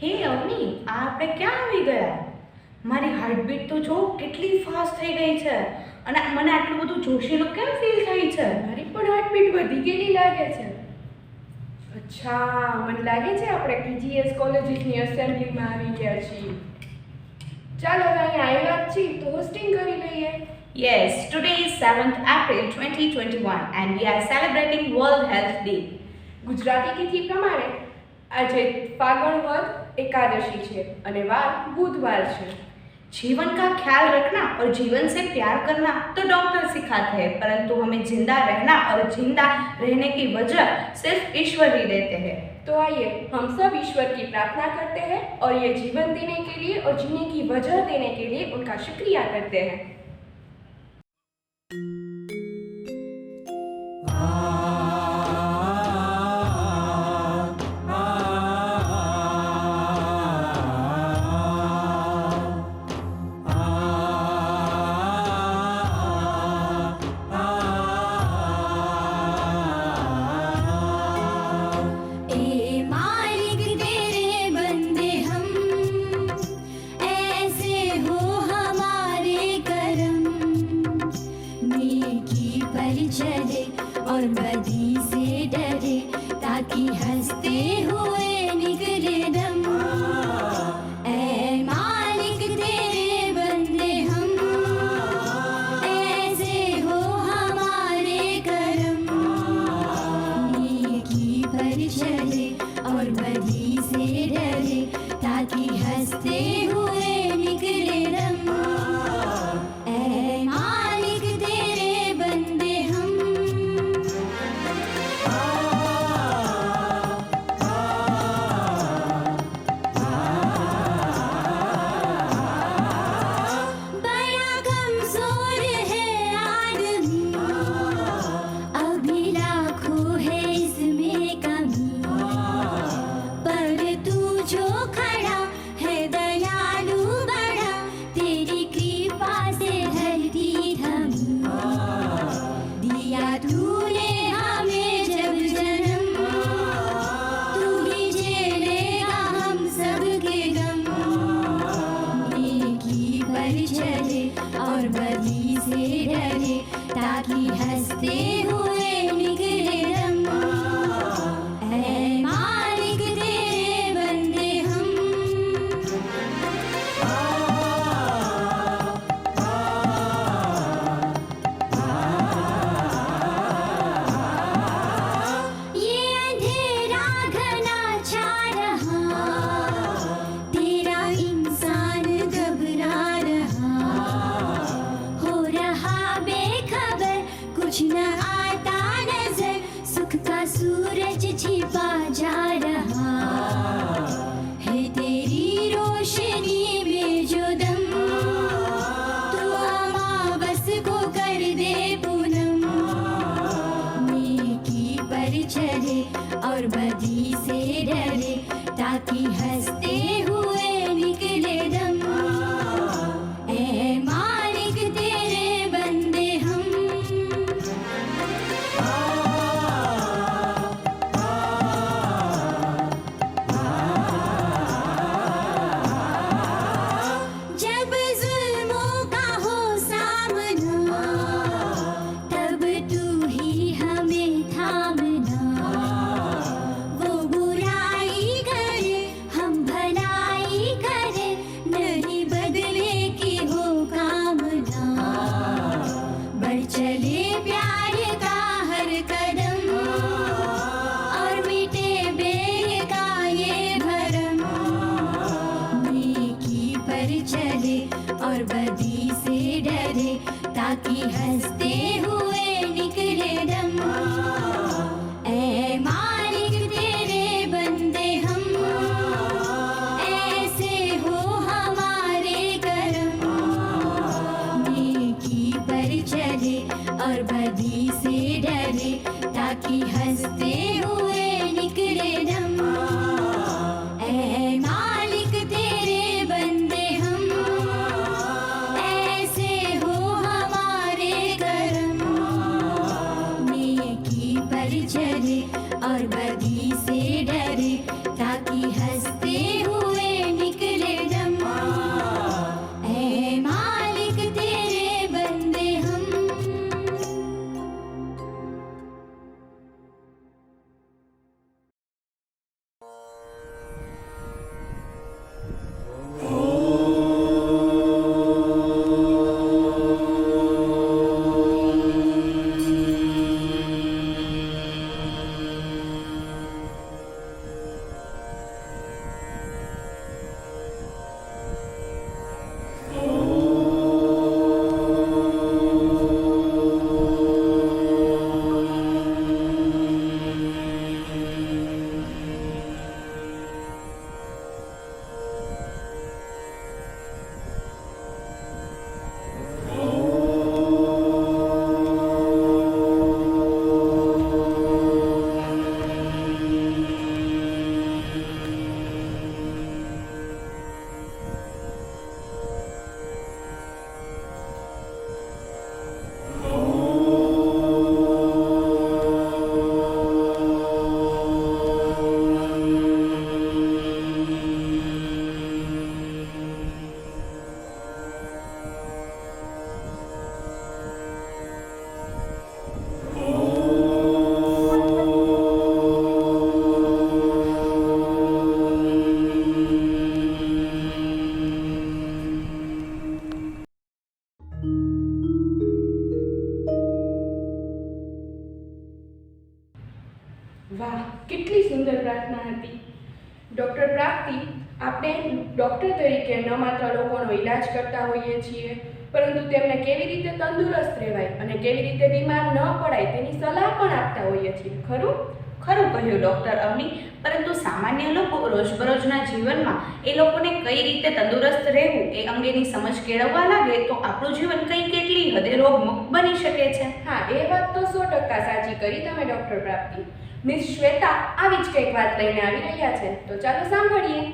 હે અવની, આ આપણે ક્યાં આવી ગયા? મારી હાર્ટબીટ તો જો કેટલી ફાસ્ટ થઈ ગઈ છે અને મને આટલું બધું જોશીલું કેમ ફીલ થાય છે? મારી પણ હાર્ટબીટ વધી ગયેલી લાગે છે. અચ્છા, મને લાગે છે આપણે પીજીએસ કોલેજની એસેમ્બલીમાં આવી ગયા છીએ. ચાલો હવે અહીંયા આવ્યા જ છીએ તો હોસ્ટિંગ કરી લઈએ. Yes, today is 7th April 2021 and we are celebrating World Health Day. Gujarati તિથિ પ્રમાણે આજે ફાગણ વદ એકાદશી છે અને વાર બુધવાર છે. जीवन का ख्याल रखना और जीवन से प्यार करना तो डॉक्टर सिखाते हैं, परंतु हमें जिंदा रहना और जिंदा रहने की वजह सिर्फ ईश्वर ही देते हैं. तो आइए हम सब ईश्वर की प्रार्थना करते हैं और ये जीवन देने के लिए और जीने की वजह देने के लिए उनका शुक्रिया करते हैं. चले और बदी से डरे ताकि हंसते हुए निकले दम. ऐ मालिक तेरे बंदे हम, ऐसे हो हमारे करम. नेकी पर चले और बदी से डरे ताकि हंसते हुए निकले दम. चले और बदी से डरे ताकि हंसते हुए निकले दम. ऐ मालिक तेरे बंदे हम. ये अंधेरा घना छा रहा, तेरा इंसान घबरा कुछ न आता नजर, सुख का सूरज छिपा जा रहा है तेरी रोशनी में जो दम. तू अमावस को कर दे पूनम. नेकी पर चले और बदी से डरे ताकि हंसते हुए निकले दम. ऐ मालिक तेरे बंदे हम. जब जुल्मों का हो सामना तब तू ही हमें थामना. वो बुराई करे हम भलाई करे, नहीं बदले की हो कामना. बढ़ चले प्यार का हर कदम और मिटे बेर का ये भरम. नेकी पर चले और बदी से डरे ताकि हंसते हुए निकले दम. ऐ मालिक तेरे बंदे हम, ऐसे हो हमारे करम. नेकी पर चले और बदी से डरे ताकि हंसते हुए निकले दम. ऐ मालिक तेरे बंदे हम, ऐसे हो हमारे करम. नेकी पर चले और बदी से डरे ताकि हंसते हुए સુંદર પ્રાર્થના હતી. ડૉક્ટર પ્રાપ્તિ, આપણે ડૉક્ટર તરીકે ન માત્ર લોકોનો ઈલાજ કરતા હોઈએ છીએ, પરંતુ તેમને કેવી રીતે તંદુરસ્ત રહેવાય અને કેવી રીતે બીમાર ન પડાય તેની સલાહ પણ આપતા હોઈએ છીએ, ખરું? ખરું કહ્યું ડૉક્ટર અવની. પરંતુ સામાન્ય લોકો રોજબરોજના જીવનમાં એ લોકોને કઈ રીતે તંદુરસ્ત રહેવું એ અંગેની સમજ કેળવવા લાગે તો આપણું જીવન કઈ કેટલી હદે રોગમુક્ત બની શકે છે. હા, એ વાત તો 100% સાચી કરી તમે ડૉક્ટર પ્રાપ્તિ. મિસ શ્વેતા આવી જ કંઈક વાત લઈને આવી રહ્યા છે, તો ચાલો સાંભળીએ.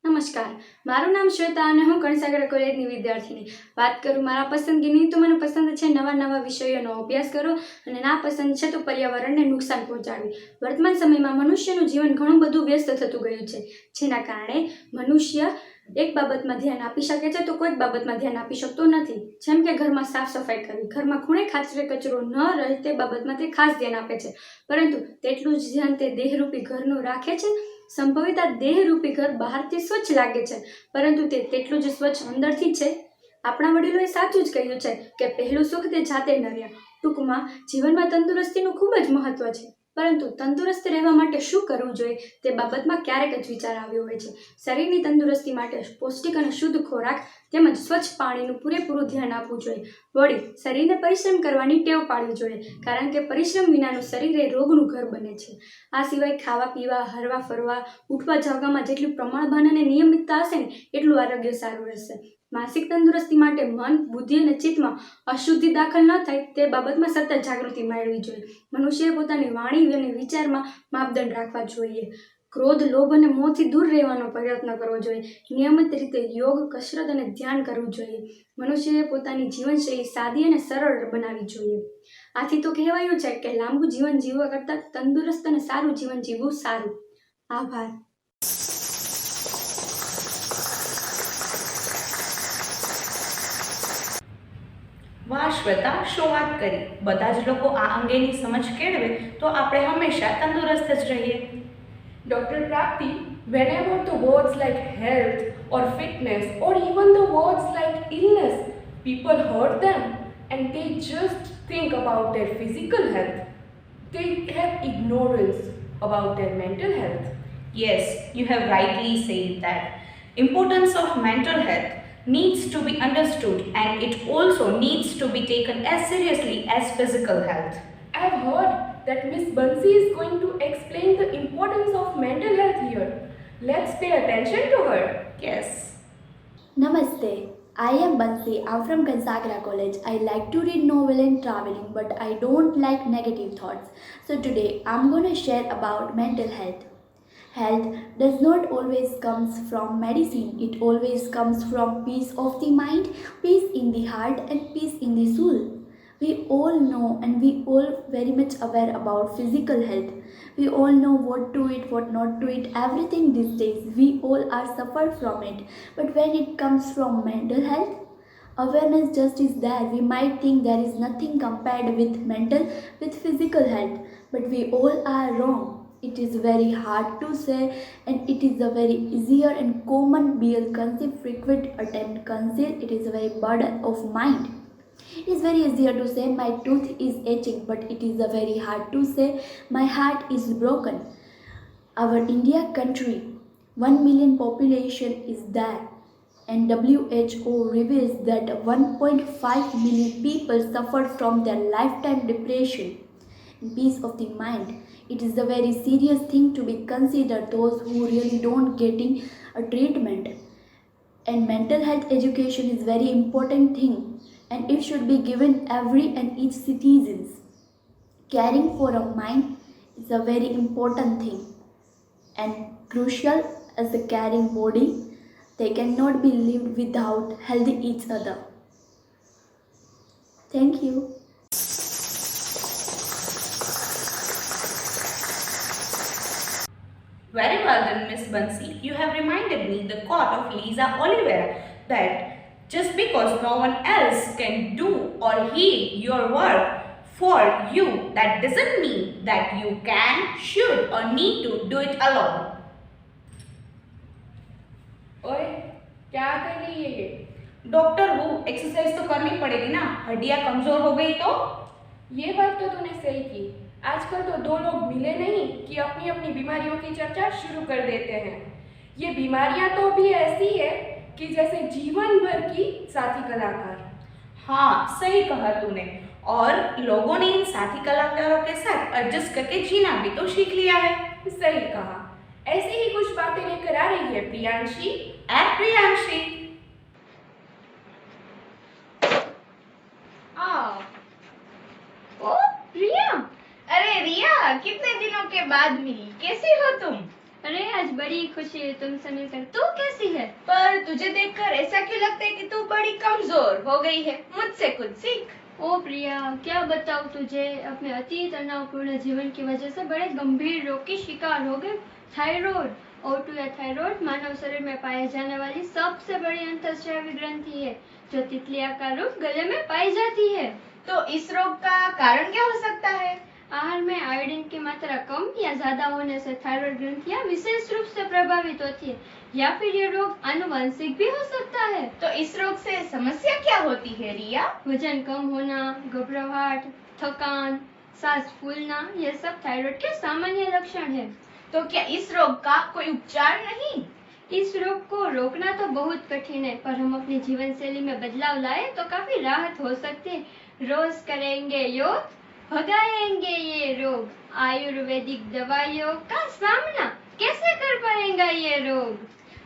નમસ્કાર, મારું નામ શ્વેતા અને હું કણસાગર કોલેજની વિદ્યાર્થીની. વાત કરું મારા પસંદગીની તો મને પસંદ છે નવા નવા વિષયોનો અભ્યાસ કરો અને ના પસંદ છે તો પર્યાવરણને નુકસાન પહોંચાડવી. વર્તમાન સમયમાં મનુષ્યનું જીવન ઘણું બધું વ્યસ્ત થતું ગયું છે, જેના કારણે મનુષ્ય એક બાબતમાં ધ્યાન આપી શકે છે તો કોઈ બાબતમાં ધ્યાન આપી શકતો નથી. જેમ કે ઘરમાં સાફ સફાઈ કરવી, ઘરમાં ખૂણે ખાચરે કચરો ન રહે તે બાબતમાં તે ખાસ ધ્યાન આપે છે, પરંતુ તેટલું જ ધ્યાન તે દેહરૂપી ઘરનું રાખે છે. સંભવિત આ દેહરૂપી ઘર બહારથી સ્વચ્છ લાગે છે, પરંતુ તે તેટલું જ સ્વચ્છ અંદરથી છે. આપણા વડીલોએ સાચું જ કહ્યું છે કે પહેલું સુખ તે જાતે નર્યા. ટૂંકમાં જીવનમાં તંદુરસ્તીનું ખૂબ જ મહત્વ છે, પરંતુ તંદુરસ્ત રહેવા માટે શું કરવું જોઈએ તે બાબતમાં ક્યારેક જ વિચાર આવ્યો હોય છે. શરીરની તંદુરસ્તી માટે પૌષ્ટિક અને શુદ્ધ ખોરાક તેમજ સ્વચ્છ પાણીનું પૂરેપૂરું ધ્યાન આપવું જોઈએ. વળી શરીરને પરિશ્રમ કરવાની ટેવ પાડવી જોઈએ, કારણ કે પરિશ્રમ વિનાનું શરીર એ રોગનું ઘર બને છે. આ સિવાય ખાવા પીવા, હરવા ફરવા, ઉઠવા જાગવામાં જેટલું પ્રમાણભાન અને નિયમિતતા હશે ને એટલું આરોગ્ય સારું રહેશે. માનસિક તંદુરસ્તી માટે મન, બુદ્ધિ અને ચિત્તમાં અશુદ્ધિ દાખલ ન થાય તે બાબતમાં સતત જાગૃતિ મેળવવી જોઈએ. મનુષ્યએ પોતાની વાણી અને વિચારમાં માપદંડ રાખવા જોઈએ. ક્રોધ, લોભ અને મોહથી દૂર રહેવાનો પ્રયત્ન કરવો જોઈએ. નિયમિત રીતે યોગ, કસરત અને ધ્યાન કરવું જોઈએ. મનુષ્યએ પોતાની જીવનશૈલી સાદી અને સરળ બનાવવી જોઈએ. આથી તો કહેવાયું છે કે લાંબુ જીવન જીવવા કરતાં તંદુરસ્ત અને સારું જીવન જીવવું સારું. આભાર. વાહ શ્વેતા, શું વાત કરી. બધા જ લોકો આ અંગેની સમજ કેળવે તો આપણે હંમેશા તંદુરસ્ત જ રહીએ. Dr. Prapti, whenever the words like health or fitness or even the words like illness, people heard them and they just think about their physical health. They have ignorance about their mental health. Yes, you have rightly said that. Importance of mental health needs to be understood and it also needs to be taken as seriously as physical health. I have heard that Miss Bansi is going to explain the importance of mental health here. Let's pay attention to her. Yes. Namaste. I am Bansi. I'm from Kansagra College. I like to read novel and traveling, but I don't like negative thoughts. So today I'm going to share about mental health. Health does not always comes from medicine. It always comes from peace of the mind, peace in the heart and peace in the soul. We all know and we all very much aware about physical health. We all know what to eat, what not to eat, everything these days. We all are suffered from it. But when it comes from mental health, awareness just is there. We might think there is nothing compared with mental, with physical health. But we all are wrong. It is very hard to say and it is a very easier and common BL concept, frequent attempt conceal. It is a very burden of mind. It is very easier to say my tooth is itching, but it is a very hard to say my heart is broken. Our India country, 1 million population is there and WHO reveals that 1.5 million people suffer from their lifetime depression and peace of the mind. It is a very serious thing to be considered those who really don't getting a treatment. And mental health education is very important thing and it should be given every and each citizens. Caring for a mind is a very important thing and crucial as a caring body. They cannot be lived without healthy each other. Thank you. Very well done, Miss Bansi. You have reminded me the quote of Lisa Oliveira that just because no one else can do or heal your work for you, that doesn't mean that you can, should or need to do it alone. ओए, क्या कर रही है ये? Doctor वो exercise तो करनी पड़ेगी ना, हड्डियां कमजोर हो गई तो? ये बात तो तूने सही की। आजकल तो दो लोग मिले नहीं कि अपनी अपनी बीमारियों की चर्चा शुरू कर देते हैं। ये बीमारियां तो भी ऐसी है कि जैसे जीवन भर की साथी कलाकार। हाँ, सही कहा तूने। और लोगों ने इन साथी कलाकारों के साथ एडजस्ट करके जीना भी तो सीख लिया है। सही कहा। ऐसी ही कुछ बातें लेकर आ रही है प्रियांशी। प्रियांशी। ओ रिया, अरे रिया, कितने दिनों के बाद मिली, कैसी हो तुम? अरे आज बड़ी खुशी है तुमसे मिलकर। तू कैसी है? पर तुझे देखकर ऐसा क्यों लगता है कि तू बड़ी कमजोर हो गई है? मुझसे कुछ सीख। ओ प्रिया, क्या बताऊँ तुझे, अपने अति तनावपूर्ण जीवन की वजह से बड़े गंभीर रोग की शिकार हो गए। थायराइड। O2 या थायराइड मानव शरीर में पाई जाने वाली सबसे बड़ी अंतःस्रावी ग्रंथि है जो तितली आकार रूप गले में पाई जाती है। तो इस रोग का कारण क्या हो सकता है? आहार में आयोडीन की मात्रा कम या ज्यादा होने से थायराइड ग्रंथियां विशेष रूप से प्रभावित होती है, या फिर ये रोग आनुवंशिक भी हो सकता है। तो इस रोग से समस्या क्या होती है रिया? वजन कम होना, घबराहट, थकान, सांस फूलना, ये सब थायराइड के सामान्य लक्षण है। तो क्या इस रोग का कोई उपचार नहीं? इस रोग को रोकना तो बहुत कठिन है, पर हम अपनी जीवन शैली में बदलाव लाए तो काफी राहत हो सकती है। रोज करेंगे योग, भगाएंगे ये रोग। आयुर्वेदिक दवाइयों का सामना कैसे कर पाएगा ये रोग?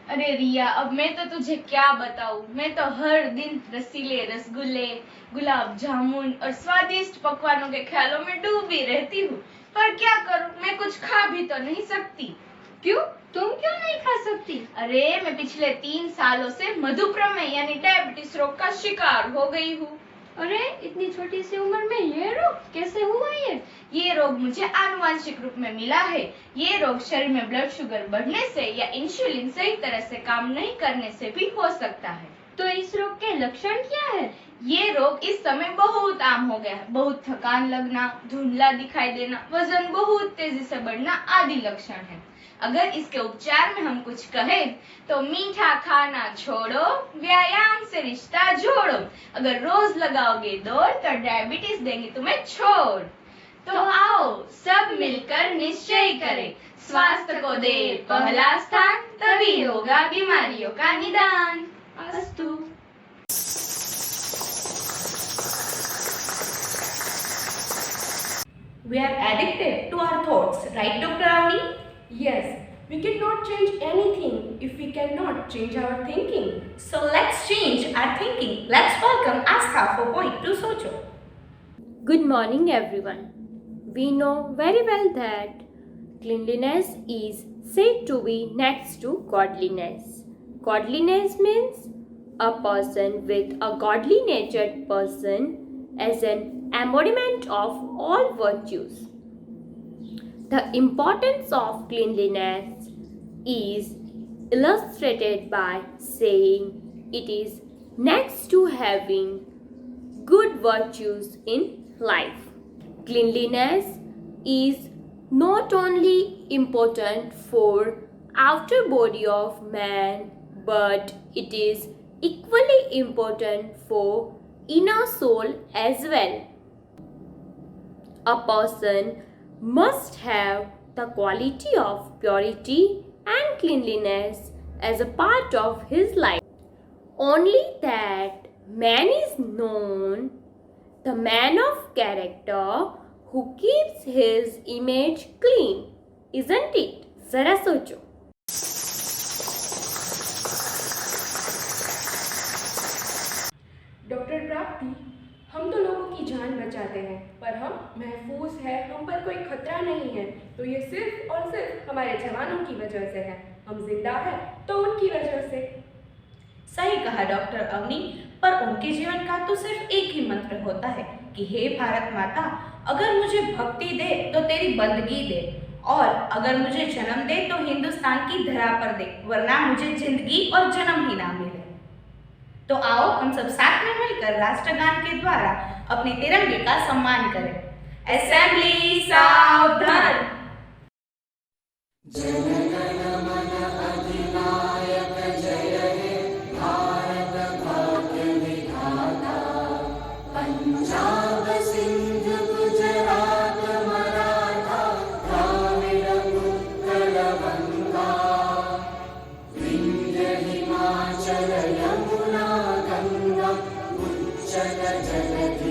अरे रिया, अब मैं तो तुझे क्या बताऊं। मैं तो हर दिन रसीले रसगुल्ले, गुलाब जामुन और स्वादिष्ट पकवानों के ख्यालों में डूबी रहती हूँ। पर क्या करूं, मैं कुछ खा भी तो नहीं सकती। क्यों? तुम क्यों नहीं खा सकती? अरे मैं पिछले 3 सालों से मधुप्रमेह यानी डायबिटीज रोग का शिकार हो गई हूँ। अरे इतनी छोटी सी उम्र में ये रोग कैसे हुआ? ये रोग मुझे आनुवंशिक रूप में मिला है। ये रोग शरीर में ब्लड शुगर बढ़ने से या इंसुलिन सही तरह से काम नहीं करने से भी हो सकता है। तो इस रोग के लक्षण क्या है? ये रोग इस समय बहुत आम हो गया है। बहुत थकान लगना, धुंधला दिखाई देना, वजन बहुत तेजी से बढ़ना आदि लक्षण है। अगर इसके उपचार में हम कुछ कहें तो मीठा खाना छोड़ो, व्यायाम से रिश्ता जोड़ो। अगर रोज लगाओगे दौड़ तो डायबिटीज देंगे तुम्हें छोड़। तो आओ सब मिलकर निश्चय करें, स्वास्थ्य को दे पहला स्थान, तभी होगा बीमारियों का निदान। अस्तु। We are addicted to our thoughts, right, Dr. Avni? Yes, we cannot change anything if we cannot change our thinking. So let's change our thinking. Let's welcome Astha for Point to Socho. Good morning, everyone. We know very well that cleanliness is said to be next to godliness. Godliness means a person with a godly natured person as an embodiment of all virtues. The importance of cleanliness is illustrated by saying it is next to having good virtues in life. Cleanliness is not only important for outer body of man, but it is equally important for inner soul as well. A person must have the quality of purity and cleanliness as a part of his life. Only that man is known the man of character who keeps his image clean, isn't it? Zara socho. Doctor प्राप्ति, हम तो लोगों की जान बचाते हैं, पर हम महफूज है, हम पर कोई खतरा नहीं है, तो ये सिर्फ और सिर्फ हमारे जवानों की वजह से है। हम जिंदा है तो उनकी वजह से। सही कहा डॉक्टर अवनी, पर उनके जीवन का तो सिर्फ एक ही मंत्र होता है कि हे भारत माता, अगर मुझे भक्ति दे तो तेरी बंदगी दे, और अगर मुझे जन्म दे तो हिंदुस्तान की धरा पर दे, वरना मुझे जिंदगी और जन्म ही ना मिले। तो आओ हम सब साथ में मिलकर राष्ट्रगान के द्वारा अपने तिरंगे का सम्मान करें। असेंबली सावधान। पंजाब सिंध जलधि